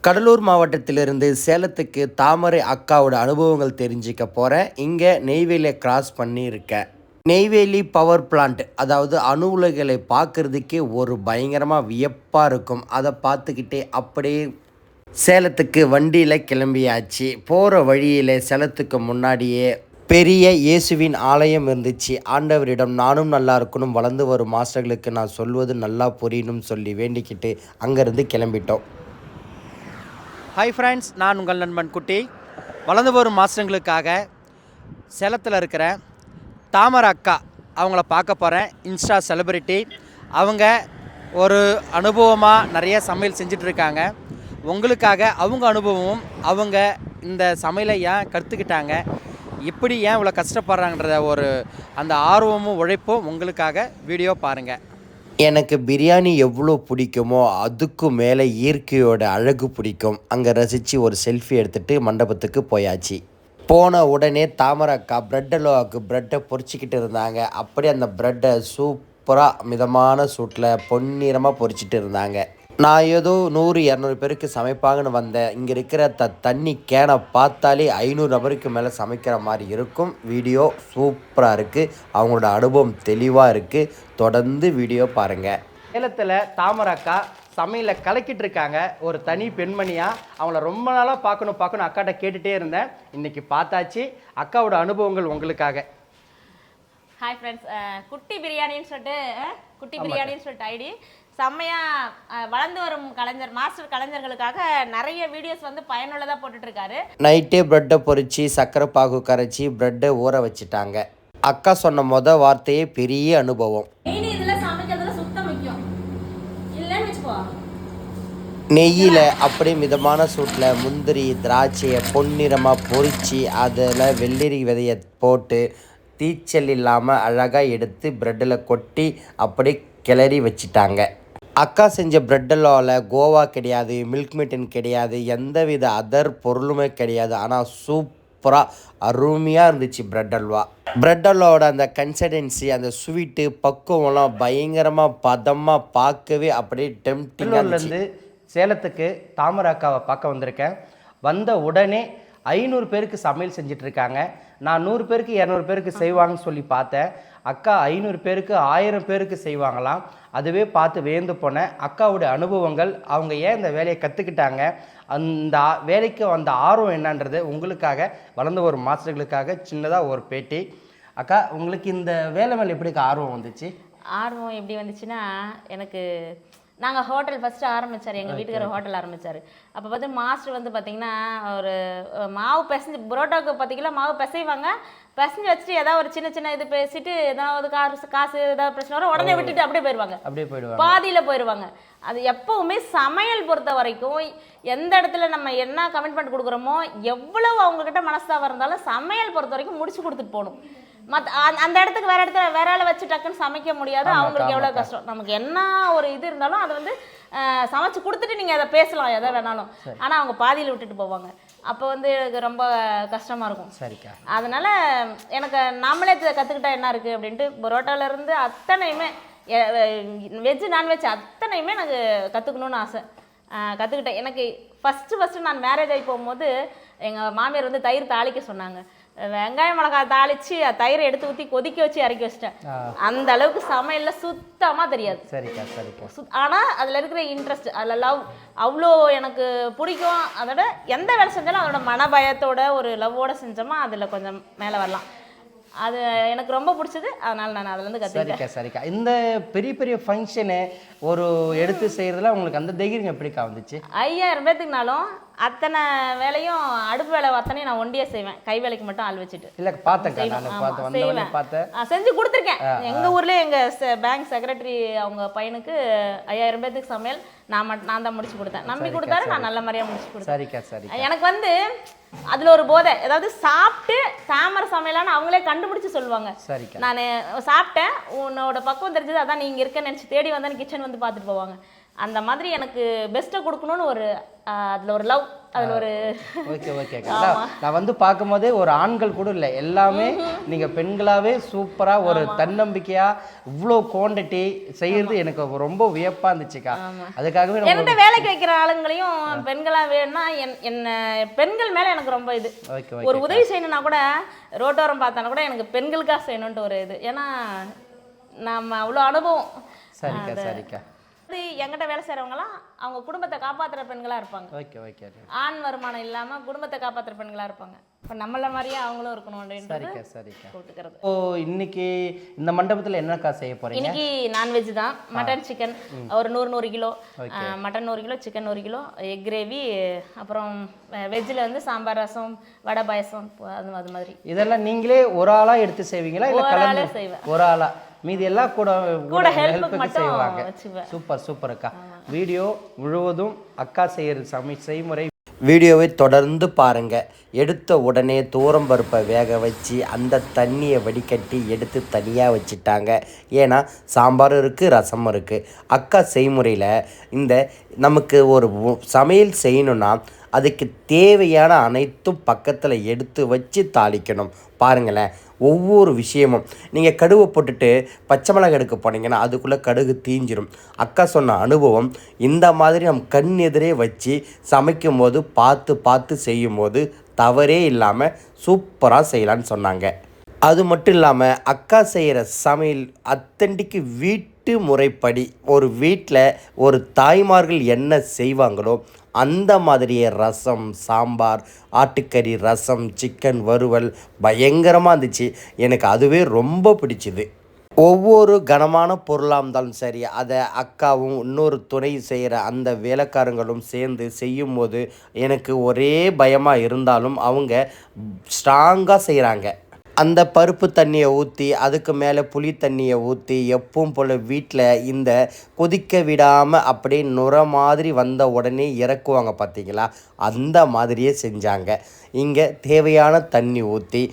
கடலூர் மாவட்டத்திலிருந்து சேலத்துக்கு தாமரை அக்காவோட அனுபவங்கள் தெரிஞ்சுக்க போகிறேன். இங்கே நெய்வேலியை கிராஸ் பண்ணியிருக்கேன். நெய்வேலி பவர் பிளான்ட், அதாவது அணு உலைகளை பார்க்குறதுக்கே ஒரு பயங்கரமாக வியப்பாக இருக்கும். அதை பார்த்துக்கிட்டே அப்படியே சேலத்துக்கு வண்டியில் கிளம்பியாச்சு. போகிற வழியில் சேலத்துக்கு முன்னாடியே பெரிய இயேசுவின் ஆலயம் இருந்துச்சு. ஆண்டவரிடம் நானும் நல்லா இருக்கணும், வளர்ந்து வரும் மாஸ்டர்களுக்கு நான் சொல்வது நல்லா புரியணும்னு சொல்லி வேண்டிக்கிட்டு அங்கேருந்து கிளம்பிட்டோம். ஹாய் ஃப்ரெண்ட்ஸ், நான் உங்கள் நண்பன் குட்டி. வளர்ந்து வரும் மாஸ்டர்களுக்காக சேலத்தில் இருக்கிற தாமரை அக்கா அவங்கள பார்க்க போகிறேன். Insta celebrity. அவங்க ஒரு அனுபவமாக நிறைய சமையல் செஞ்சிட்ருக்காங்க. உங்களுக்காக அவங்க அனுபவமும், அவங்க இந்த சமையலை ஏன் கற்றுக்கிட்டாங்க, எப்படி ஏன் இவ்வளோ கஷ்டப்படுறாங்கன்ற ஒரு அந்த ஆர்வமும் உழைப்பும் உங்களுக்காக வீடியோ பாருங்கள். எனக்கு பிரியாணி எவ்வளோ பிடிக்குமோ அதுக்கு மேலே இயற்கையோட அழகு பிடிக்கும். அங்கே ரசித்து ஒரு செல்ஃபி எடுத்துகிட்டு மண்டபத்துக்கு போயாச்சு. போன உடனே தாமரை அக்கா ப்ரெட் அல்வாவுக்கு ப்ரெட்டை பொரிச்சிக்கிட்டு இருந்தாங்க. அப்படியே அந்த ப்ரெட்டை சூப்பராக மிதமான சூட்டில் பொன்னிறமாக பொரிச்சிட்டு இருந்தாங்க. நான் ஏதோ 100-200 பேருக்கு சமைப்பாங்கன்னு வந்தேன். இங்கே இருக்கிற தண்ணி கேனை பார்த்தாலே 500 நபருக்கு மேலே சமைக்கிற மாதிரி இருக்கும். வீடியோ சூப்பராக இருக்குது. அவங்களோட அனுபவம் தெளிவாக இருக்குது. தொடர்ந்து வீடியோ பாருங்கள். சேலத்தில் தாமரை அக்கா சமையலை கலக்கிட்டு இருக்காங்க. ஒரு தனி பெண்மணியாக அவங்கள ரொம்ப நாளாக பார்க்கணும் அக்காட்ட கேட்டுகிட்டே இருந்தேன். இன்றைக்கி பார்த்தாச்சு. அக்காவோட அனுபவங்கள் உங்களுக்காக. ஹாய் ஃப்ரெண்ட்ஸ், குட்டி பிரியாணின்னு சொல்லிட்டு ஐடி செம்மையாக வளர்ந்து வரும் மாஸ்டர் கலைஞர்களுக்காக நிறைய வீடியோஸ் வந்து பயனுள்ளதாக போட்டுட்ருக்காரு. நைட்டே ப்ரெட்டை பொரித்து சக்கரை பாகு கரைச்சி ப்ரெட்டை ஊற வச்சுட்டாங்க. அக்கா சொன்ன வார்த்தையே பெரிய அனுபவம். நெய்யில் அப்படியே மிதமான சூட்டில் முந்திரி திராட்சையை பொன்னிறமாக பொரித்து அதில் வெள்ளரி விதையை போட்டு தீச்சல் இல்லாமல் அழகாக எடுத்து ப்ரெட்டில் கொட்டி அப்படி கிளறி வச்சிட்டாங்க. அக்கா செஞ்ச ப்ரெட் அல்வாவில் கோவா கிடையாது, மில்க் மிட்டன் கிடையாது, எந்தவித அதர் பொருளுமே கிடையாது. ஆனால் சூப்பராக அருமையாக இருந்துச்சு ப்ரெட் அல்வா. ப்ரெட் அல்வாவோட அந்த கன்சிஸ்டன்சி, அந்த ஸ்வீட்டு பக்குவம்லாம் பயங்கரமாக பதமாக பார்க்கவே அப்படியே டெம்ப்டிங்காக இருந்துச்சு. சேலத்துக்கு தாமரை அக்காவை பார்க்க வந்திருக்கேன். வந்த உடனே 500 பேருக்கு சமையல் செஞ்சிட்ருக்காங்க. நான் 100 பேருக்கு 200 பேருக்கு செய்வாங்கன்னு சொல்லி பார்த்தேன். அக்கா 500 பேருக்கு 1000 பேருக்கு செய்வாங்களாம். அதுவே பார்த்து வியந்து போனேன். அக்காவுடைய அனுபவங்கள், அவங்க ஏன் இந்த வேலையை கற்றுக்கிட்டாங்க, அந்த வேலைக்கு வந்த ஆர்வம் என்னன்றது உங்களுக்காக, வளர்ந்து வரும் மாஸ்டர்களுக்காக சின்னதாக ஒரு பேட்டி. அக்கா, உங்களுக்கு இந்த வேலை மேலே எப்படி ஆர்வம் வந்துச்சு? ஆர்வம் எப்படி வந்துச்சுன்னா, எனக்கு நாங்கள் ஹோட்டல் ஃபஸ்ட்டு ஆரம்பித்தார், எங்கள் வீட்டுக்காரர் ஹோட்டல் ஆரம்பித்தார். அப்போ பார்த்து மாஸ்டர் வந்து பார்த்திங்கன்னா ஒரு மாவு பிசைஞ்சு புரோட்டாவுக்கு பார்த்திங்கன்னா மாவு பிசைவாங்க. பிசைஞ்சு வச்சுட்டு ஏதாவது ஒரு சின்ன இது பேசிட்டு ஏதாவது காசு ஏதாவது பிரச்சனை வரும், உடனே விட்டுட்டு அப்படியே போயிடுவாங்க. பாதியில் போயிடுவாங்க. அது எப்போவுமே சமையல் பொறுத்த வரைக்கும் எந்த இடத்துல நம்ம என்ன கமிட்மெண்ட் கொடுக்குறோமோ, எவ்வளவு அவங்கக்கிட்ட மனஸ்தாபம் இருந்தாலும் சமையல் பொறுத்த வரைக்கும் முடிச்சு கொடுத்துட்டு போகணும். அந்த இடத்துக்கு வேற ஆளை வச்சு டக்குன்னு சமைக்க முடியாது. அவங்களுக்கு எவ்வளோ கஷ்டம். நமக்கு என்ன ஒரு இது இருந்தாலும் அதை வந்து சமைச்சு கொடுத்துட்டு நீங்கள் அதை பேசலாம் எதை வேணாலும். ஆனால் அவங்க பாதியில் விட்டுட்டு போவாங்க. அப்போ வந்து எனக்கு ரொம்ப கஷ்டமாக இருக்கும். சரிக்கா. அதனால் எனக்கு நம்மளே கற்றுக்கிட்டா என்ன இருக்குது அப்படின்ட்டு பரோட்டாவிலேருந்து அத்தனையுமே வெஜ்ஜு நான்வெஜ் அத்தனையுமே எனக்கு கற்றுக்கணுன்னு ஆசை. கற்றுக்கிட்டேன். எனக்கு ஃபஸ்ட்டு நான் மேரேஜ் ஆகி போகும்போது எங்கள் மாமியார் வந்து தயிர் தாளிக்க சொன்னாங்க. வெங்காயம் மிளகாய் தாளித்து தயிரை எடுத்து ஊற்றி கொதிக்க வச்சு இறக்கி வச்சிட்டேன். அந்த அளவுக்கு சமையலில் சுத்தமாக தெரியாது. சரிக்கா சரிக்கா. ஆனால் அதில் இருக்கிற இன்ட்ரெஸ்ட், அதில் லவ் அவ்வளோ எனக்கு பிடிக்கும். அதோட எந்த வேலை செஞ்சாலும் அதோட மனபயத்தோட ஒரு லவ்வோட செஞ்சோமா அதில் கொஞ்சம் மேலே வரலாம். அது எனக்கு ரொம்ப பிடிச்சது. அதனால் நான் அதுலேருந்து கற்றுக்கிட்டேன். சரிக்கா. இந்த பெரிய பெரிய ஃபங்க்ஷனு ஒரு எடுத்து செய்கிறதுல உங்களுக்கு அந்த தைரியம் எப்படிக்கா வந்துச்சு? 5000 பேத்துக்குனாலும் அத்தனை வேலையும் அடுப்பு வேலை அத்தனையும் நான் ஒண்டியே செய்வேன். கை வேலைக்கு மட்டும் ஆள் வச்சுட்டு. இல்லை பார்த்தேன், செஞ்சு கொடுத்துருக்கேன். எங்கள் ஊர்லேயே எங்கள் பேங்க் செக்ரட்டரி அவங்க பையனுக்கு 5000 பேத்துக்கு சமையல் நான் தான் முடிச்சு கொடுத்தேன். நம்பி கொடுத்தாரு, நான் நல்ல மாதிரியாக முடிச்சு கொடுத்தேன். சரிக்கா. எனக்கு வந்து அதில் ஒரு போதை, ஏதாவது சாப்பிட்டு தாமரை சமையலான்னு அவங்களே கண்டுபிடிச்சி சொல்லுவாங்க. நான் சாப்பிட்டேன், உன்னோட பக்குவம் தெரிஞ்சது, அதான் நீங்கள் இருக்கேன்னு நினச்சி தேடி வந்தேன்னு கிச்சன் வந்து பார்த்துட்டு போவாங்க. அந்த மாதிரி எனக்கு பெஸ்ட்டை கொடுக்கணும்னு ஒரு அதில் ஒரு லவ், அதில் ஒரு ஓகே நான் வந்து பார்க்கும்போதே ஒரு ஆண்கள் கூட இல்லை, எல்லாமே நீங்கள் பெண்களாகவே சூப்பராக ஒரு தன்னம்பிக்கையாக இவ்வளோ குவான்டிட்டி செய்கிறது எனக்கு ரொம்ப வியப்பாக இருந்துச்சுக்கா. அதுக்காகவே என்கிட்ட வேலைக்கு வைக்கிற ஆளுங்களையும் பெண்களாக வேணும்னா என்ன பெண்கள் மேலே எனக்கு ரொம்ப இது. ஒரு உதவி செய்யணும்னா கூட ரோட்டோரம் பார்த்தானா கூட எனக்கு பெண்களுக்காக செய்யணுன்ட்டு ஒரு இது. ஏன்னா நம்ம அவ்வளோ அனுபவம். சரிக்கா என்கிட்ட வேலை செய்கிறவங்களாம் அவங்க குடும்பத்தை காப்பாற்றுற பெண்களாக இருப்பாங்க. ஓகே ஆண் வருமானம் இல்லாமல் குடும்பத்தை காப்பாற்றுற பெண்களாக இருப்பாங்க. இப்போ நம்மள மாதிரியே அவங்களும் இருக்கணும் அப்படின்னு கூட்டுக்கிறது. ஓ, இன்னைக்கு இந்த மண்டபத்தில் என்னக்கா செய்ய போறீங்க? இன்னைக்கு நான்வெஜ் தான். மட்டன் சிக்கன் ஒரு 100 kilo, mutton 1 kilo, chicken 1 kilo, egg gravy, அப்புறம் வெஜ்ஜில் வந்து சாம்பார், ரசம், வடை, பாயசம், அது மாதிரி. இதெல்லாம் நீங்களே ஒரு ஆளாக எடுத்து செய்வீங்களா இல்லை கலந்து செய்வேன்? ஒரு ஆளா, மீதி எல்லாம் கூட ஹெல்ப்புக்கு செய்வாங்க. சூப்பர் அக்கா. வீடியோ முழுவதும் அக்கா செய்கிற செய்முறை வீடியோவை தொடர்ந்து பாருங்கள். எடுத்த உடனே தூரம் பருப்பை வேக வச்சு அந்த தண்ணியை வடிகட்டி எடுத்து தனியாக வச்சுட்டாங்க. ஏன்னா சாம்பார் இருக்குது, ரசம் இருக்குது. அக்கா செய்முறையில் இந்த நமக்கு ஒரு சமையல் செய்யணுன்னா அதுக்கு தேவையான அனைத்தும் பக்கத்தில் எடுத்து வச்சு தாளிக்கணும். பாருங்களேன், ஒவ்வொரு விஷயமும் நீங்கள் கடுவை போட்டுட்டு பச்சை மிளகாய் எடுக்க போனீங்கன்னா அதுக்குள்ளே கடுகு தீஞ்சிரும். அக்கா சொன்ன அனுபவம் இந்த மாதிரி நம் கண் எதிரே வச்சு சமைக்கும் போது பார்த்து செய்யும் போது தவறே இல்லாமல் சூப்பராக செய்யலான்னு சொன்னாங்க. அது மட்டும் இல்லாமல் அக்கா செய்கிற சமையல் அத்தண்டிக்கு வீட்டு முறைப்படி ஒரு வீட்டில் ஒரு தாய்மார்கள் என்ன செய்வாங்களோ அந்த மாதிரியே ரசம், சாம்பார், ஆட்டுக்கறி, ரசம், சிக்கன் வறுவல் பயங்கரமாக இருந்துச்சு. எனக்கு அதுவே ரொம்ப பிடிச்சிது. ஒவ்வொரு கனமான பொருளாக இருந்தாலும் சரி, அதை அக்காவும் இன்னொரு துணை செய்கிற அந்த வேலைக்காரங்களும் சேர்ந்து செய்யும்போது எனக்கு ஒரே பயமாக இருந்தாலும் அவங்க ஸ்ட்ராங்காக செய்கிறாங்க. அந்த பருப்பு தண்ணியை ஊற்றி அதுக்கு மேலே புளி தண்ணியை ஊற்றி எப்பவும் போல் வீட்டில் இந்த கொதிக்க விடாமல் அப்படியே நுர மாதிரி வந்த உடனே இறக்குவாங்க பார்த்தீங்களா, அந்த மாதிரியே செஞ்சாங்க. இங்கே தேவையான தண்ணி ஊற்றி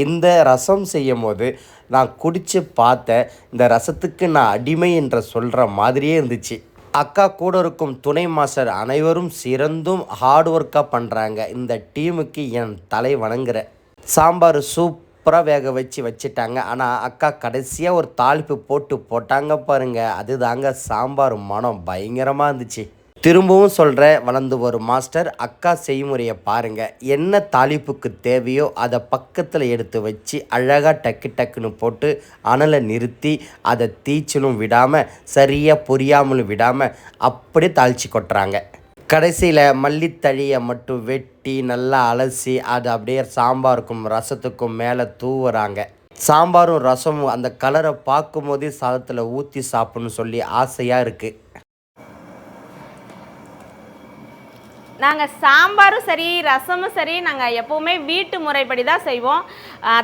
இந்த ரசம் செய்யும் போது நான் குடித்து பார்த்தேன். இந்த ரசத்துக்கு நான் அடிமை என்ற சொல்கிற மாதிரியே இருந்துச்சு. அக்கா கூட இருக்கும் துணை மாஸ்டர் அனைவரும் சிறந்தும் ஹார்ட் ஒர்க்காக பண்ணுறாங்க. இந்த டீமுக்கு என் தலை வணங்குறேன். சாம்பார் சூப்பராக வேக வச்சுட்டாங்க. ஆனால் அக்கா கடைசியாக ஒரு தாளிப்பு போட்டாங்க பாருங்கள், அது தாங்க சாம்பார் மனம் பயங்கரமாக இருந்துச்சு. திரும்பவும் சொல்கிறேன், வளர்ந்து வரும் மாஸ்டர் அக்கா செய்முறையை பாருங்கள். என்ன தாளிப்புக்கு தேவையோ அதை பக்கத்தில் எடுத்து வச்சு அழகாக டக்குன்னு போட்டு அனலை நிறுத்தி அதை தீச்சலும் விடாமல் சரியாக பொரியாமலும் விடாமல் அப்படியே தாளித்து கொட்டுறாங்க. கடைசியில் மல்லித்தழியை மட்டும் வெட்டி நல்லா அலசி அதை அப்படியே சாம்பாருக்கும் ரசத்துக்கும் மேலே தூவுறாங்க. சாம்பாரும் ரசமும் அந்த கலரை பார்க்கும் போதே சாதத்தில் ஊற்றி சாப்பிட்ணுன்னு சொல்லி ஆசையாக இருக்குது. நாங்கள் சாம்பாரும் சரி ரசமும் சரி நாங்கள் எப்போவுமே வீட்டு முறைப்படி தான் செய்வோம்.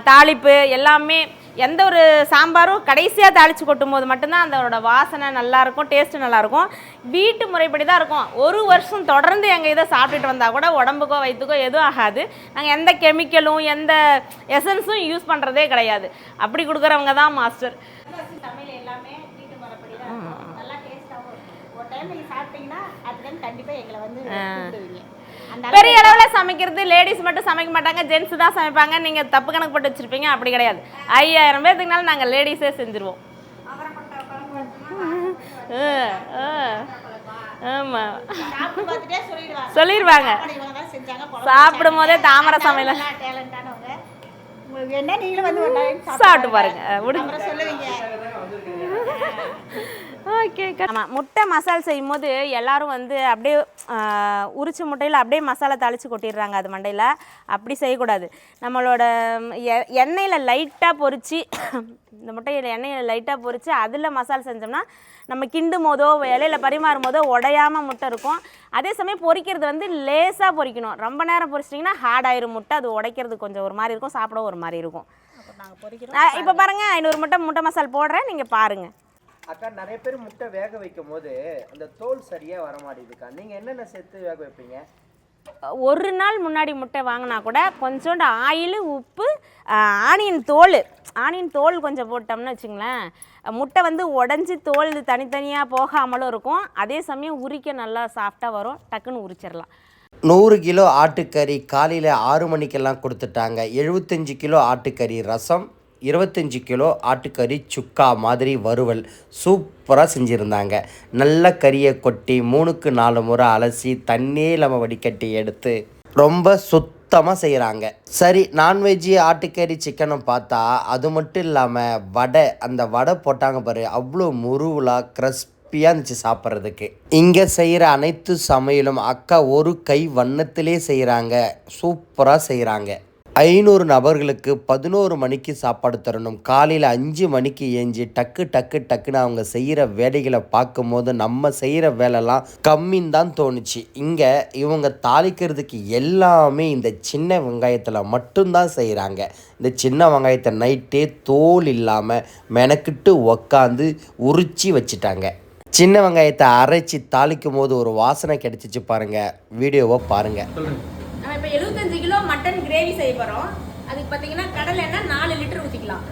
தாளிப்பு எல்லாமே, எந்த ஒரு சாம்பாரும் கடைசியாக தாளித்து கொட்டும் போது மட்டும்தான் அதோட வாசனை நல்லாயிருக்கும், டேஸ்ட்டு நல்லாயிருக்கும். வீட்டு முறைப்படி தான் இருக்கும். ஒரு வருஷம் தொடர்ந்து எங்கள் இதை சாப்பிட்டுட்டு வந்தால் கூட உடம்புக்கோ வயிற்றுக்கோ எதுவும் ஆகாது. நாங்கள் எந்த கெமிக்கலும் எந்த எசன்ஸும் யூஸ் பண்ணுறதே கிடையாது. அப்படி கொடுக்குறவங்க தான் மாஸ்டர். சமையல் எல்லாமே வீட்டு முறைப்படி தான் நல்லா டேஸ்ட்டாகவும் இருக்கும். ஒரு டைம் நீங்கள் சாப்பிட்டீங்கன்னா அதுலேருந்து கண்டிப்பாக எங்களை வந்து பெரிய அளவில் சமைக்கிறது லேடிஸ் மட்டும் சமைக்க மாட்டாங்க, ஜென்ஸ் தான் சமைப்பாங்க. நீங்கள் தப்பு கணக்கு போட்டு வச்சுருப்பீங்க, அப்படி கிடையாது. 5000 பேர்த்துக்குனாலும் நாங்கள் லேடிஸே செஞ்சுருவோம். ஆமாம், சொல்லிடுவாங்க. சாப்பிடும் போதே தாமரை சமையல் சாப்பிட்டு பாருங்க. ஓகே. ஆமாம், முட்டை மசாலா செய்யும் போது எல்லோரும் வந்து அப்படியே உரிச்ச முட்டையில் அப்படியே மசாலா தாளித்து கொட்டிடுறாங்க அது மண்டையில். அப்படி செய்யக்கூடாது. நம்மளோட எண்ணெயில் லைட்டாக பொரித்து, இந்த முட்டையில் எண்ணெயில் லைட்டாக பொரித்து அதில் மசாலா செஞ்சோம்னா நம்ம கிண்டும் போதோ இலையில் பரிமாறும் போதோ உடையாமல் முட்டை இருக்கும். அதே சமயம் பொரிக்கிறது வந்து லேசாக பொரிக்கணும். ரொம்ப நேரம் பொரிச்சிட்டிங்கன்னா ஹார்ட் ஆயிரும் முட்டை. அது உடைக்கிறது கொஞ்சம் ஒரு மாதிரி இருக்கும், சாப்பிட ஒரு மாதிரி இருக்கும். இப்போ பாருங்கள், 500 முட்டை மசாலா போடுறேன், நீங்கள் பாருங்கள். அக்கா, நிறைய பேர் முட்டை வேக வைக்கும் போது அந்த தோல் சரியாக வர மாட்டேங்குதுக்கா. நீங்கள் என்னென்ன சேர்த்து வேக வைப்பீங்க? ஒரு நாள் முன்னாடி முட்டை வாங்கினா கூட கொஞ்சோண்டு ஆயில், உப்பு, ஆனியன் தோல் கொஞ்சம் போட்டோம்னு வச்சுங்களேன், முட்டை வந்து உடஞ்சி தோல் தனித்தனியாக போகாமலும் இருக்கும். அதே சமயம் உரிக்க நல்லா சாஃப்டாக வரும், டக்குன்னு உரிச்சிடலாம். 100 கிலோ ஆட்டுக்கறி காலையில் 6 மணிக்கெல்லாம் கொடுத்துட்டாங்க. 75 கிலோ ஆட்டுக்கறி ரசம், 25 கிலோ ஆட்டுக்கறி சுக்கா மாதிரி வறுவல் சூப்பராக செஞ்சுருந்தாங்க. நல்ல கறியை கொட்டி 3க்கு 4 முறை அலசி தண்ணியே இல்லாமல் வடிகட்டி எடுத்து ரொம்ப சுத்தமாக செய்கிறாங்க. சரி, நான்வெஜ்ஜு ஆட்டுக்கறி சிக்கனை பார்த்தா அது மட்டும் இல்லாமல் வடை, அந்த வடை போட்டாங்க பாரு, அவ்வளோ முருவலாக கிறிஸ்பியாக இருந்துச்சு சாப்பிட்றதுக்கு. இங்கே செய்கிற அனைத்து சமையலும் அக்கா ஒரு கை வண்ணத்திலே செய்கிறாங்க, சூப்பராக செய்கிறாங்க. 500 நபர்களுக்கு 11 மணிக்கு சாப்பாடு தரணும். காலையில் 5 மணிக்கு ஏஞ்சி டக்குன்னு அவங்க செய்கிற வேலைகளை பார்க்கும்போது நம்ம செய்கிற வேலைலாம் கம்மின்னு தான் தோணுச்சு. இங்கே இவங்க தாளிக்கிறதுக்கு எல்லாமே இந்த சின்ன வெங்காயத்தில் மட்டும்தான் செய்கிறாங்க. இந்த சின்ன வெங்காயத்தை நைட்டே தோல் இல்லாமல் மெனக்கிட்டு உக்காந்து உரிச்சி வச்சுட்டாங்க. சின்ன வெங்காயத்தை அரைச்சி தாளிக்கும் போது ஒரு வாசனை கிடைச்சிச்சு பாருங்கள், வீடியோவை பாருங்கள். நம்ம இப்போ 75 கிலோ மட்டன் கிரேவி செய்ய போகிறோம். அதுக்கு பார்த்தீங்கன்னா கடலை எண்ணெய் 4 லிட்டர் ஊற்றிக்கலாம்.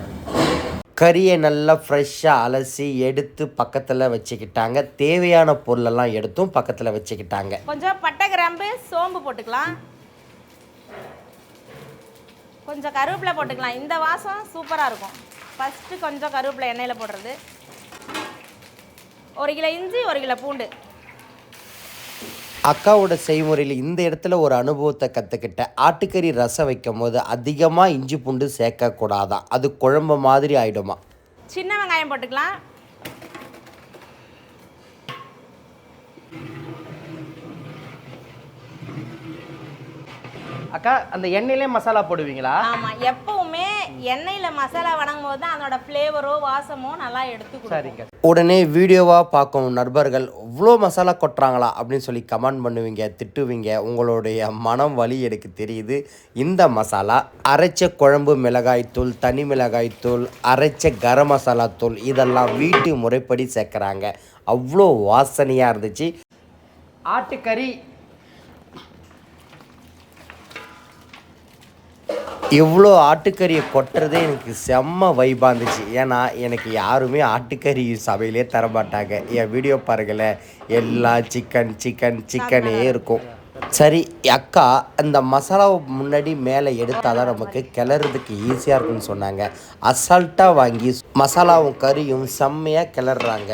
கறியை நல்லா ஃப்ரெஷ்ஷாக அலசி எடுத்து பக்கத்தில் வச்சுக்கிட்டாங்க. தேவையான பொருளெல்லாம் எடுத்தும் பக்கத்தில் வச்சுக்கிட்டாங்க. கொஞ்சம் பட்டை, கிராம்பு, சோம்பு போட்டுக்கலாம். கொஞ்சம் கருவேப்பிலை போட்டுக்கலாம், இந்த வாசம் சூப்பராக இருக்கும். ஃபஸ்ட்டு கொஞ்சம் கருவேப்பிலை எண்ணெயில் போடுறது. 1 கிலோ இஞ்சி, 1 கிலோ பூண்டு. அக்காவோட செய்முறையில் இந்த இடத்துல ஒரு அனுபவத்தை கற்றுக்கிட்டேன். ஆட்டுக்கறி ரசம் வைக்கும் போது அதிகமாக இஞ்சி பூண்டு சேர்க்கக்கூடாதான், அது குழம்பு மாதிரி ஆகிடுமா. சின்ன வெங்காயம் போட்டுக்கலாம். அக்கா, அந்த எண்ணெயிலே மசாலா போடுவீங்களா? ஆமாம், எப்பவுமே எண்ணெயில் மசாலா வணங்கும் போது தான் அதோட ஃப்ளேவரோ வாசமோ நல்லா எடுத்து. சரிங்க. உடனே வீடியோவாக பார்க்கும் நண்பர்கள் இவ்வளோ மசாலா கொட்டுறாங்களா அப்படின்னு சொல்லி கமெண்ட் பண்ணுவீங்க, திட்டுவீங்க. உங்களுடைய மனம் வலி எனக்கு தெரியுது. இந்த மசாலா அரைச்ச குழம்பு மிளகாய்த்தூள், தனி மிளகாய்த்தூள், அரைச்ச கரம் மசாலா தூள் இதெல்லாம் வீட்டு முறைப்படி சேர்க்குறாங்க. அவ்வளோ வாசனையாக இருந்துச்சு. ஆட்டுக்கறி இவ்வளோ ஆட்டுக்கறியை கொட்டுறதே எனக்கு செம்ம வைப்பாக இருந்துச்சு. ஏன்னா எனக்கு யாருமே ஆட்டுக்கறி சபையிலே தரமாட்டாங்க. என் வீடியோ பாருங்களேன், எல்லாம் சிக்கனே இருக்கும். சரி அக்கா, அந்த மசாலாவை முன்னாடி மேலே எடுத்தால் தான் நமக்கு கிளறதுக்கு ஈஸியாக இருக்குன்னு சொன்னாங்க. அசால்ட்டாக வாங்கி மசாலாவும் கறியும் செம்மையாக கிளறாங்க.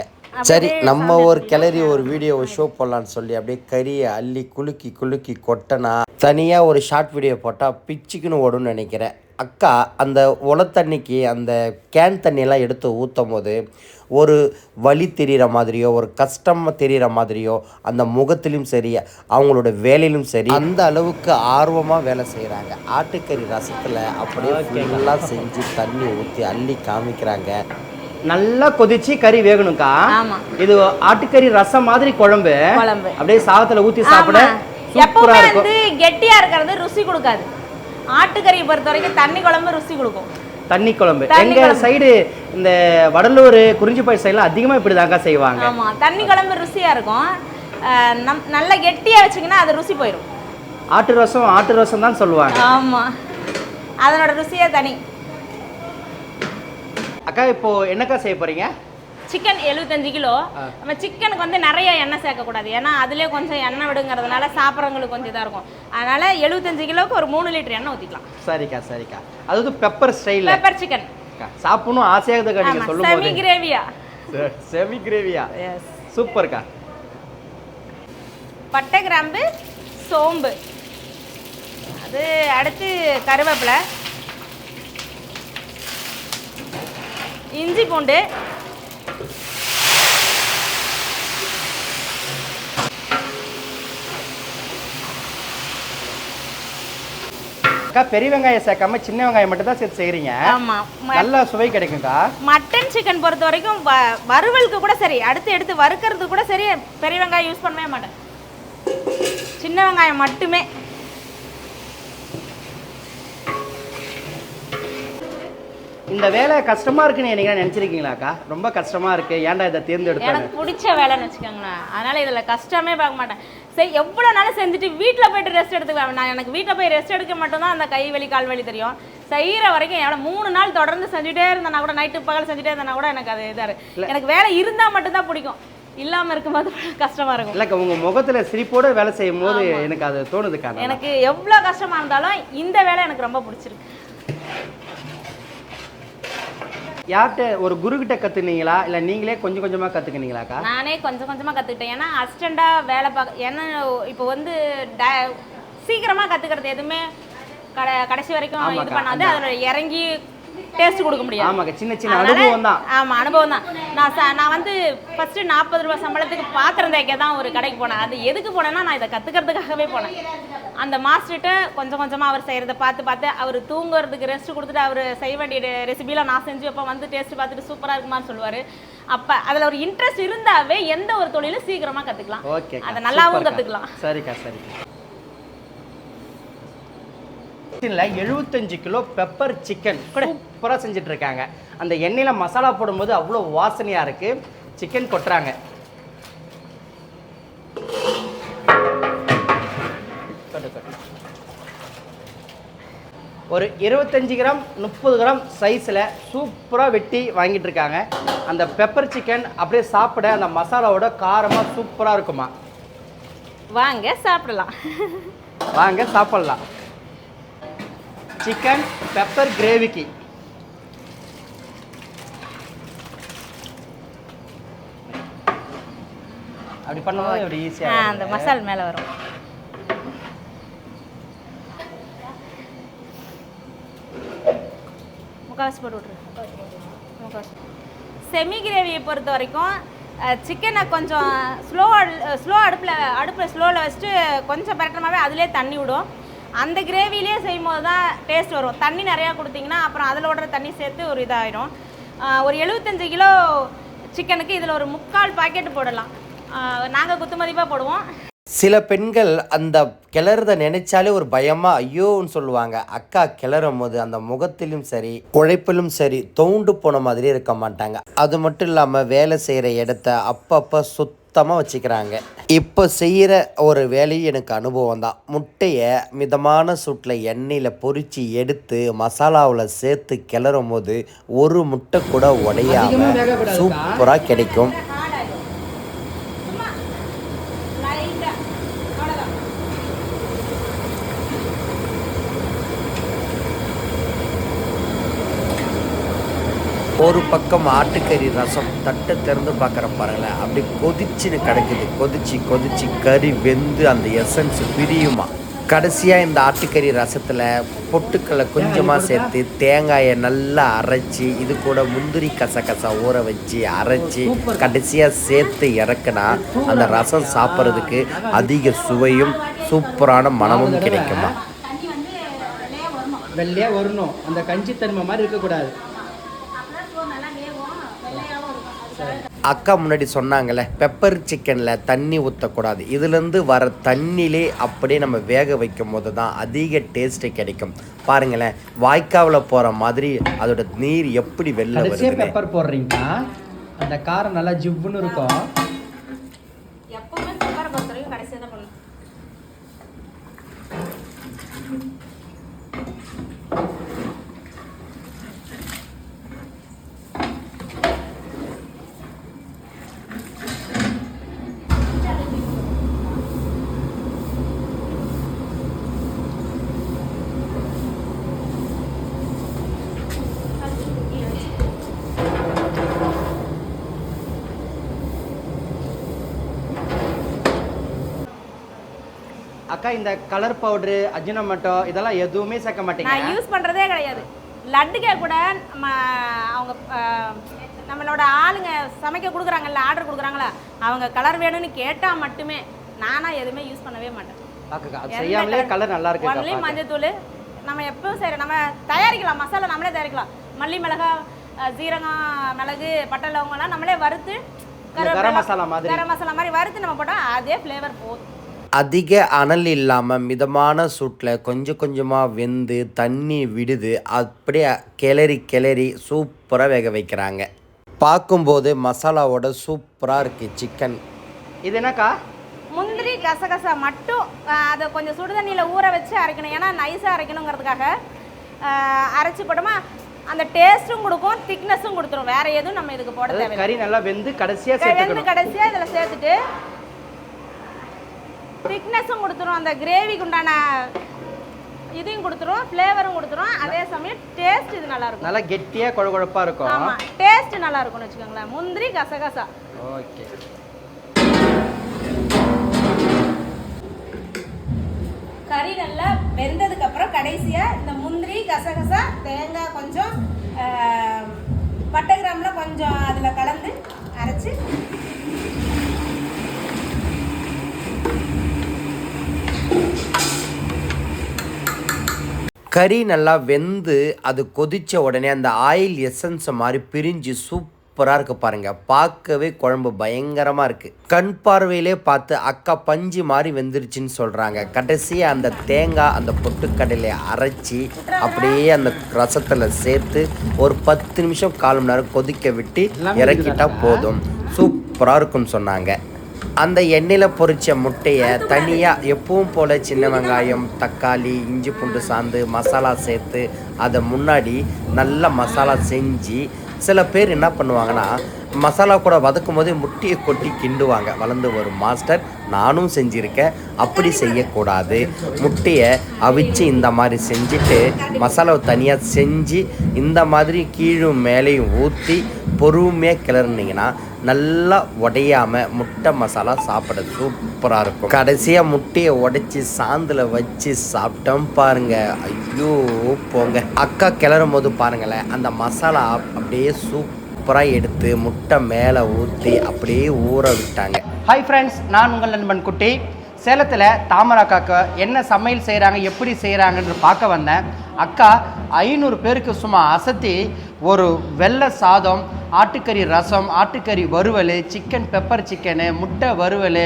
சரி, நம்ம ஒரு கிளறி ஒரு வீடியோவை ஷோ போடலான்னு சொல்லி அப்படியே கறியை அள்ளி குலுக்கி கொட்டனா தனியாக ஒரு ஷார்ட் வீடியோ போட்டால் பிச்சுக்குன்னு ஓடுன்னு நினைக்கிறேன். அக்கா அந்த உலத்தண்ணிக்கு அந்த கேன் தண்ணியெல்லாம் எடுத்து ஊற்றும் போது ஒரு வலி தெரிகிற மாதிரியோ ஒரு கஷ்டமாக தெரிகிற மாதிரியோ அந்த முகத்திலும் சரி அவங்களோட வேலையிலும் சரி அந்த அளவுக்கு ஆர்வமாக வேலை செய்கிறாங்க. ஆட்டுக்கறி ரசத்தில் அப்படியே ஃபுல்லாக செஞ்சு தண்ணி ஊற்றி அள்ளி காமிக்கிறாங்க. நல்லா கொதிச்சு கறி வேகணும்க்கா. இது ஆட்டுக்கறி ரசம் மாதிரி குழம்பு அப்படியே சாதத்துல ஊத்தி சாப்பிட சூப்பரா இருக்கும். வந்து கெட்டியா இருக்கிறது ருசி கொடுக்காது. ஆட்டுக்கறியை பொறுத்த வரைக்கும் தண்ணி குழம்பு ருசி கொடுக்கும். தண்ணி குழம்பு எங்க சைடு இந்த வடலூர் குறிஞ்சிப்பாய் சைடுல அதிகமா இப்படிதாங்க செய்வாங்க. ஆமா, தண்ணி குழம்பு ருசியா இருக்கும். நல்ல கெட்டியா வச்சீங்கன்னா அது ருசி போயிடும். ஆட்டு ரசம் தான் சொல்லுவாங்க. ஆமா, அதனோட ருசியே தனி. அக்கா, இப்போ என்னக்கா செய்ய போறீங்க? Chicken 75 kilo. நம்ம சிக்கனுக்கு வந்து நிறைய எண்ணெய் சேர்க்கக்கூடாது, ஏன்னா அதுலேயே கொஞ்சம் எண்ணெய் விடுங்கிறதுனால சாப்பிட்றவங்களுக்கு கொஞ்சம் இதாக இருக்கும். அதனால 75 கிலோவுக்கு ஒரு 3 லிட்டர் எண்ணெய் ஊற்றிக்கலாம். சரிக்கா. அதாவது பெப்பர் ஸ்டைல் பெப்பர் சிக்கன் சாப்பிடணும் ஆசையாக நீங்க சொல்லும்போது. செமி கிரேவியா எஸ், சூப்பர்க்கா. பட்டை, கிராம்பு, சோம்பு, அது அடுத்து கருவேப்பிலை, இஞ்சி பூண்டு, அக்கா பெரிய வெங்காயம் சேர்க்காம சின்ன வெங்காயம் மட்டும் தான் சேர்த்து செய்கிறீங்க. ஆமாம், நல்ல சுவை கிடைக்கும்க்கா. மட்டன் சிக்கன் பொறுத்த வரைக்கும் வறுவலுக்கு கூட சரி, எடுத்து வறுக்கிறது கூட சரி, பெரிய வெங்காயம் யூஸ் பண்ணவே மாட்டேன், சின்ன வெங்காயம் மட்டுமே. இந்த வேலை கஷ்டமா இருக்குன்னு நீங்க நினைச்சிருக்கீங்களாக்கா? ரொம்ப கஷ்டமா இருக்கு, ஏன்டா இதை தேர்ந்தெடுத்தேன்? எனக்கு பிடிச்ச வேலைன்னு வச்சுக்கோங்களேன், அதனால இதில் கஷ்டமே பார்க்க மாட்டேன். சரி எவ்வளோ நாளும் செஞ்சுட்டு வீட்டில் போய்ட்டு ரெஸ்ட் எடுத்துக்குவேன். நான் எனக்கு வீட்டில் போய் ரெஸ்ட் எடுக்க மட்டும்தான் அந்த கை வலி கால் வலி தெரியும். செய்கிற வரைக்கும் என்னால் 3 நாள் தொடர்ந்து செஞ்சுட்டே இருந்தேன்னா கூட, நைட்டு பகல் செஞ்சுட்டே இருந்தேன்னா கூட எனக்கு அது இதாக இருக்குது. எனக்கு வேலை இருந்தால் மட்டும்தான் பிடிக்கும், இல்லாமல் இருக்கும்போது கஷ்டமாக இருக்கும். இல்லை உங்கள் முகத்தில் சிரிப்போடு வேலை செய்யும் போது எனக்கு அது தோணுதுக்கா. எனக்கு எவ்வளோ கஷ்டமாக இருந்தாலும் இந்த வேலை எனக்கு ரொம்ப பிடிச்சிருக்கு. யார்கிட்ட ஒரு குருக்கிட்ட கற்றுனீங்களா இல்லை நீங்களே கொஞ்சம் கொஞ்சமாக கற்றுக்கினீங்களாக்கா? நானே கொஞ்சம் கொஞ்சமாக கற்றுக்கிட்டேன். ஏன்னா அசிஸ்டண்ட்டாக வேலை பார்க்க, ஏன்னா இப்போ வந்து சீக்கிரமாக கற்றுக்கிறது எதுவுமே கடைசி வரைக்கும் இது பண்ணாது. அதில் இறங்கி டேஸ்ட் கொடுக்க முடியாது. ஆமாங்க, சின்ன சின்ன அனுபவம் தான். ஆமாம், அனுபவம் தான். நான் வந்து ஃபஸ்ட்டு 40 ரூபா சம்பளத்துக்கு பாத்திரம் தேய்க்க தான் ஒரு கடைக்கு போனேன். அது எதுக்கு போனேன்னா, நான் இதை கற்றுக்கிறதுக்காகவே போனேன். அந்த மாஸ்டர்கிட்ட கொஞ்சம் கொஞ்சமாக அவர் செய்கிறத பார்த்து அவர் தூங்குறதுக்கு ரெஸ்ட் கொடுத்துட்டு அவர் செய்ய வேண்டிய ரெசிபிலாம் நான் செஞ்சு வைப்பேன். வந்து டேஸ்ட் பார்த்துட்டு சூப்பராக இருக்குமான்னு சொல்லுவார். அப்போ அதில் ஒரு இன்ட்ரெஸ்ட் இருந்தாவே எந்த ஒரு தொழிலும் சீக்கிரமாக கற்றுக்கலாம். ஓகே, அதை நல்லாவும் கற்றுக்கலாம். சரிக்கா, சரி. 75 கிலோ பெப்பர் சிக்கன் சூப்பராக செஞ்சுட்டு இருக்காங்க. அந்த எண்ணெயில் மசாலா போடும்போது அவ்வளோ வாசனையாக இருக்குது. சிக்கன் கொட்டுறாங்க. ஒரு 25 கிராம் 30 கிராம் சைஸில் சூப்பராக வெட்டி வாங்கிட்டு இருக்காங்க. அந்த பெப்பர் சிக்கன் அப்படியே சாப்பிட அந்த மசாலாவோட காரமாக சூப்பராக இருக்குமா. வாங்க சாப்பிடலாம். வாங்க சாப்பிடலாம். சிக்கன் பெப்பர் கிரேவிக்கு அப்படி பண்ணும்போது அப்படி ஈஸியாக அந்த மசால் மேலே வரும். முக்கால்வாசி போட்டு விட்ரு. செமி கிரேவியை பொறுத்த வரைக்கும் சிக்கனை கொஞ்சம் அடுப்பில் ஸ்லோவில் வச்சுட்டு கொஞ்சம் பரட்டமாகவே அதிலே தண்ணி விடும். அந்த கிரேவிலே செய்யும் போது தான் டேஸ்ட் வரும். தண்ணி நிறையா கொடுத்தீங்கன்னா அப்புறம் அதில் விடுற தண்ணி சேர்த்து ஒரு இதாகிடும். ஒரு 75 கிலோ சிக்கனுக்கு இதில் ஒரு 3/4 பாக்கெட்டு போடலாம். நாங்கள் குத்து மதிப்பாக போடுவோம். சில பெண்கள் அந்த கிளறதை நினைச்சாலே ஒரு பயமாக ஐயோன்னு சொல்லுவாங்க. அக்கா கிளறும் போது அந்த முகத்திலும் சரி உழைப்பிலும் சரி தோண்டு போன மாதிரி இருக்க மாட்டாங்க. அது மட்டும் இல்லாமல் வேலை செய்கிற இடத்த அப்பப்போ சுத்தமாக வச்சுக்கிறாங்க. இப்போ செய்கிற ஒரு வேலையும் எனக்கு அனுபவம் தான். முட்டையை மிதமான சூட்டில் எண்ணெயில் பொரித்து எடுத்து மசாலாவில் சேர்த்து கிளறும் போது ஒரு முட்டை கூட உடையாமல் சூப்பராக கிடைக்கும். ஒரு பக்கம் ஆட்டுக்கறி ரசம் தட்டை திறந்து பார்க்குற பாருங்கள, அப்படி கொதிச்சுன்னு கிடக்குது. கொதிச்சு கறி வெந்து அந்த எசன்ஸ் பிரியுமா. கடைசியாக இந்த ஆட்டுக்கறி ரசத்தில் பொட்டுக்களை கொஞ்சமாக சேர்த்து தேங்காயை நல்லா அரைச்சி இது கூட முந்திரி கசகசா ஊற வச்சு அரைச்சி கடைசியாக சேர்த்து இறக்குனா அந்த ரசம் சாப்பிட்றதுக்கு அதிக சுவையும் சூப்பரான மனமும் கிடைக்குமா. வெள்ளையாக வரணும், அந்த கஞ்சி தன்மை மாதிரி இருக்கக்கூடாது. அக்கா முன்னாடி சொன்னாங்கல்ல, பெப்பர் சிக்கனில் தண்ணி ஊற்றக்கூடாது. இதுலேருந்து வர தண்ணியிலே அப்படியே நம்ம வேக வைக்கும் போது தான் அதிக டேஸ்ட்டு கிடைக்கும். பாருங்களேன், வாய்க்காவில் போகிற மாதிரி அதோட நீர் எப்படி வெளில வருது. பெப்பர் போடுறீங்கன்னா அந்த காரம் நல்லா ஜிவ்வுன்னு இருக்கும். எப்பவுமே பெப்பரை பொறுத்த வரைக்கும் கடைசியாக தான் பண்ணணும். அக்கா, இந்த கலர் பவுடரு அஜினோமோட்டோ இதெல்லாம் எதுவுமே சேர்க்க மாட்டீங்க? நான் யூஸ் பண்ணுறதே கிடையாது. லட்டுக்கே கூட அவங்க நம்மளோட ஆளுங்க சமைக்க கொடுக்குறாங்கல்ல, ஆர்டர் கொடுக்குறாங்களா, அவங்க கலர் வேணும்னு கேட்டால் மட்டுமே. நானாக எதுவுமே யூஸ் பண்ணவே மாட்டேன். செய்யாமலே கலர் நல்லா இருக்கு. ஒன்லி மஞ்சத்தூள் நம்ம எப்பவும் சரி நம்ம தயாரிக்கலாம். மசாலா நம்மளே தயாரிக்கலாம். மல்லி மிளகா ஜீரகம் மிளகு பட்டை லவங்கெல்லாம் நம்மளே வறுத்து கரம் மசாலா மாதிரி வறுத்து நம்ம போட்டால் அதே ஃப்ளேவர் போதும். அதிக அனல் இல்லாமல் மிதமான சூட்டில் கொஞ்சம் கொஞ்சமாக வெந்து தண்ணி விடுது. அப்படியே கிளறி சூப்பராக வேக வைக்கிறாங்க. பார்க்கும்போது மசாலாவோட சூப்பராக இருக்குது சிக்கன். இது என்னக்கா? முந்திரி கசகசா மட்டும் அதை கொஞ்சம் சுடுதண்ணியில் ஊற வச்சு அரைக்கணும். ஏன்னா நைஸாக அரைக்கணுங்கிறதுக்காக அரைச்சி போட்டோமா அந்த டேஸ்ட்டும் கொடுக்கும், திக்னஸும் கொடுத்துரும். வேற எதுவும் நம்ம இதுக்கு போட தேவை. கறி நல்லா வெந்து கடைசியாக இதில் சேர்த்துட்டு திக்னஸும் கொடுத்துரும், அந்த கிரேவிக்கு உண்டான இதையும் கொடுத்துரும், ஃப்ளேவரும் கொடுத்துரும். அதே சமயம் டேஸ்ட் இது நல்லா இருக்கும், நல்லா கெட்டியாக குழகுழப்பாக இருக்கும். ஆமாம், டேஸ்ட் நல்லா இருக்கும்னு வச்சுக்கோங்களேன். முந்திரி கசகசா ஓகே. கறி நல்லா வெந்ததுக்கு அப்புறம் கடைசியாக இந்த முந்திரி கசகசா தேங்காய் கொஞ்சம் பட்டை கிராமில் கொஞ்சம் அதில் கலந்து அரைச்சி கறி நல்லா வெந்து அது கொதித்த உடனே அந்த ஆயில் எசன்ஸை மாதிரி பிரிஞ்சு சூப்பராக இருக்குது பாருங்கள். பார்க்கவே குழம்பு பயங்கரமாக இருக்குது. கண் பார்வையிலே பார்த்து அக்கா பஞ்சு மாதிரி வெந்துருச்சுன்னு சொல்கிறாங்க. கடைசியாக அந்த தேங்காய் அந்த பொட்டுக்கடலையை அரைச்சி அப்படியே அந்த ரசத்தில் சேர்த்து ஒரு 10 நிமிஷம் 1/4 மணி நேரம் கொதிக்க விட்டு இறக்கிட்டா போதும். சூப்பராக இருக்குன்னு சொன்னாங்க. அந்த எண்ணெயில் பொரித்த முட்டையை தனியாக எப்பவும் போல் சின்ன வெங்காயம், தக்காளி, இஞ்சி பூண்டு சாந்து மசாலா சேர்த்து அதை முன்னாடி நல்லா மசாலா செஞ்சு சில பேர் என்ன பண்ணுவாங்கன்னா மசாலா கூட வதக்கும் போதே முட்டையை கொட்டி கிண்டுவாங்க. வளர்ந்து வரும் மாஸ்டர் நானும் செஞ்சுருக்கேன். அப்படி செய்யக்கூடாது. முட்டையை அவிச்சு இந்த மாதிரி செஞ்சுட்டு மசாலாவை தனியாக செஞ்சு இந்த மாதிரி கீழும் மேலேயும் ஊற்றி பொறுமையாக கிளறினீங்கன்னா நல்லா உடையாமல் முட்டை மசாலா சாப்பிட சூப்பராக இருக்கும். கடைசியாக முட்டையை உடைச்சி சாந்தில் வச்சு சாப்பிட்டோம் பாருங்கள். ஐயோ போங்க. அக்கா கிளறும் போது பாருங்களேன், அந்த மசாலா அப்படியே சூப்பராக எடுத்து முட்டை மேலே ஊற்றி அப்படியே ஊற விட்டாங்க. ஹாய் ஃப்ரெண்ட்ஸ், நான் உங்கள் நண்பன் குட்டி. சேலத்தில் தாமரை அக்காவுக்கு என்ன சமையல் செய்கிறாங்க, எப்படி செய்கிறாங்கன்னு பார்க்க வந்தேன். அக்கா 500 பேருக்கு சும்மா அசத்தி ஒரு வெள்ளை சாதம், ஆட்டுக்கறி ரசம், ஆட்டுக்கறி வறுவல், சிக்கன் பெப்பர் சிக்கனு, முட்டை வறுவல்,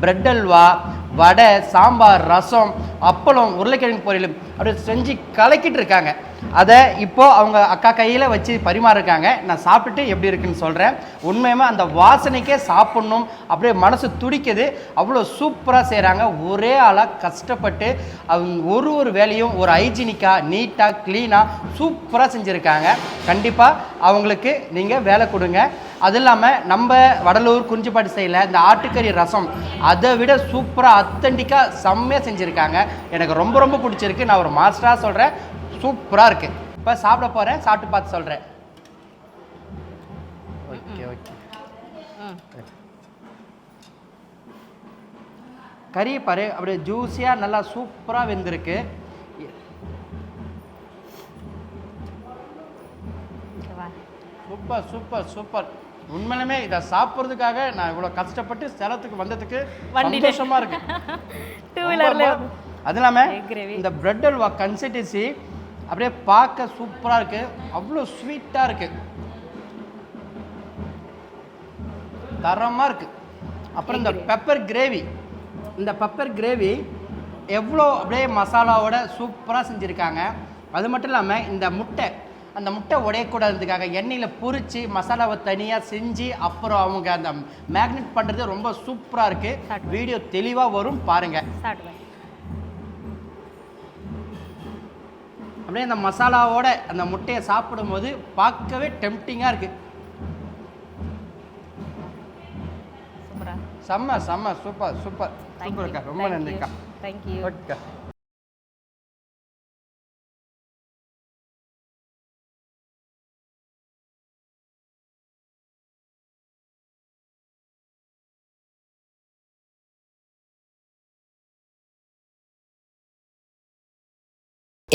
பிரெட் அல்வா, வடை, சாம்பார், ரசம், அப்பளம், உருளைக்கிழங்கு பொரியல் அப்படி செஞ்சு கலக்கிட்டு இருக்காங்க. அதை இப்போது அவங்க அக்கா கையில் வச்சு பரிமாறிருக்காங்க. நான் சாப்பிட்டுட்டு எப்படி இருக்குன்னு சொல்கிறேன். உண்மையுமே அந்த வாசனைக்கே சாப்பிட்ணும் அப்படியே மனசு துடிக்குது. அவ்வளோ சூப்பராக செய்கிறாங்க. ஒரே ஆளாக கஷ்டப்பட்டு அவங்க ஒரு வேலையும் ஒரு ஹைஜீனிக்காக நீட்டாக க்ளீனாக சூப்பராக செஞ்சுருக்காங்க. கண்டிப்பாக அவங்களுக்கு நீங்கள் வேலை கொடுங்க. அது இல்லாமல் நம்ம வடலூர் குறிஞ்சிப்பாடி சைடில் இந்த ஆட்டுக்கறி ரசம் அதை விட சூப்பராக அத்தன்டிக்காக செம்மையாக செஞ்சுருக்காங்க. எனக்கு ரொம்ப ரொம்ப பிடிச்சிருக்கு. நான் ஒரு மாஸ்டராக சொல்கிறேன், சூப்பராக இருக்குது. இப்போ சாப்பிட போகிறேன், சாப்பிட்டு பார்த்து சொல்கிறேன். Okay okay. கறி பாரு அப்படியே ஜூஸியாக நல்லா சூப்பராக வெந்திருக்கு. Super super super. உண்மையிலுமே இதை சாப்பிட்றதுக்காக நான் இவ்வளோ கஷ்டப்பட்டு சேலத்துக்கு வந்ததுக்கு சந்தோஷமாக இருக்கு. அது இல்லாமல் இந்த பிரெட் அல்வா கன்சிஸ்டன்சி அப்படியே பார்க்க சூப்பராக இருக்குது. அவ்வளோ ஸ்வீட்டாக இருக்குது, தரமாக இருக்குது. அப்புறம் இந்த பெப்பர் கிரேவி எவ்வளோ அப்படியே மசாலாவோட சூப்பராக செஞ்சுருக்காங்க. அது மட்டும் இல்லாமல் இந்த அந்த முட்டை உடையக்கூடாதுக்காக எண்ணெயில் பொரித்து மசாலாவை தனியாக செஞ்சு அப்புறம் அவங்க அந்த மேக்னெட் பண்ணுறது ரொம்ப சூப்பராக இருக்குது. வீடியோ தெளிவாக வரும் பாருங்கள். அப்படியே அந்த மசாலாவோட அந்த முட்டையை சாப்பிடும்போது பார்க்கவே டெம்ப்டிங்காக இருக்குது. செம்ம செம்ம சூப்பர் சூப்பர் சூப்பர்க்கா. ரொம்ப நன்றிக்கா. தேங்க்யூ. ஓகே.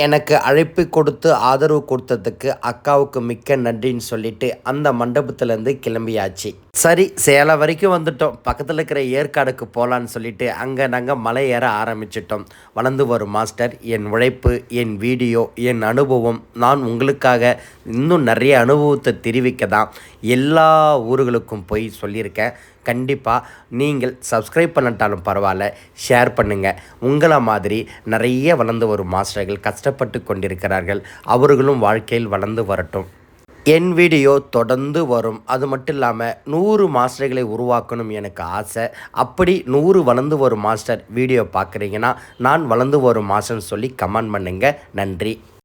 எனக்கு அழைப்பு கொடுத்து ஆதரவு கொடுத்ததுக்கு அக்காவுக்கு மிக்க நன்றின்னு சொல்லிட்டு அந்த மண்டபத்துலேருந்து கிளம்பியாச்சு. சரி, சேலம் வரைக்கும் வந்துட்டோம். பக்கத்தில் இருக்கிற ஏற்காடுக்கு போகலான்னு சொல்லிட்டு அங்கே நாங்கள் மலை ஏற ஆரம்பிச்சிட்டோம். வளர்ந்து வரும் மாஸ்டர், என் உழைப்பு, என் வீடியோ, என் அனுபவம், நான் உங்களுக்காக இன்னும் நிறைய அனுபவத்தை தெரிவிக்க தான் எல்லா ஊர்களுக்கும் போய் சொல்லியிருக்கேன். கண்டிப்பாக நீங்கள் சப்ஸ்கிரைப் பண்ணட்டாலும் பரவாயில்ல, ஷேர் பண்ணுங்கள். உங்களை மாதிரி நிறைய வளர்ந்து வரும் மாஸ்டர்கள் கஷ்டப்பட்டு கொண்டிருக்கிறார்கள். அவர்களும் வாழ்க்கையில் வளர்ந்து வரட்டும். என் வீடியோ தொடர்ந்து வரும். அது மட்டும் இல்லாமல் 100 மாஸ்டர்களை உருவாக்கணும் எனக்கு ஆசை. அப்படி 100 வளர்ந்து வரும் மாஸ்டர் வீடியோ பார்க்குறீங்கன்னா நான் வளர்ந்து வரும் மாஸ்டர்னு சொல்லி கமெண்ட் பண்ணுங்கள். நன்றி.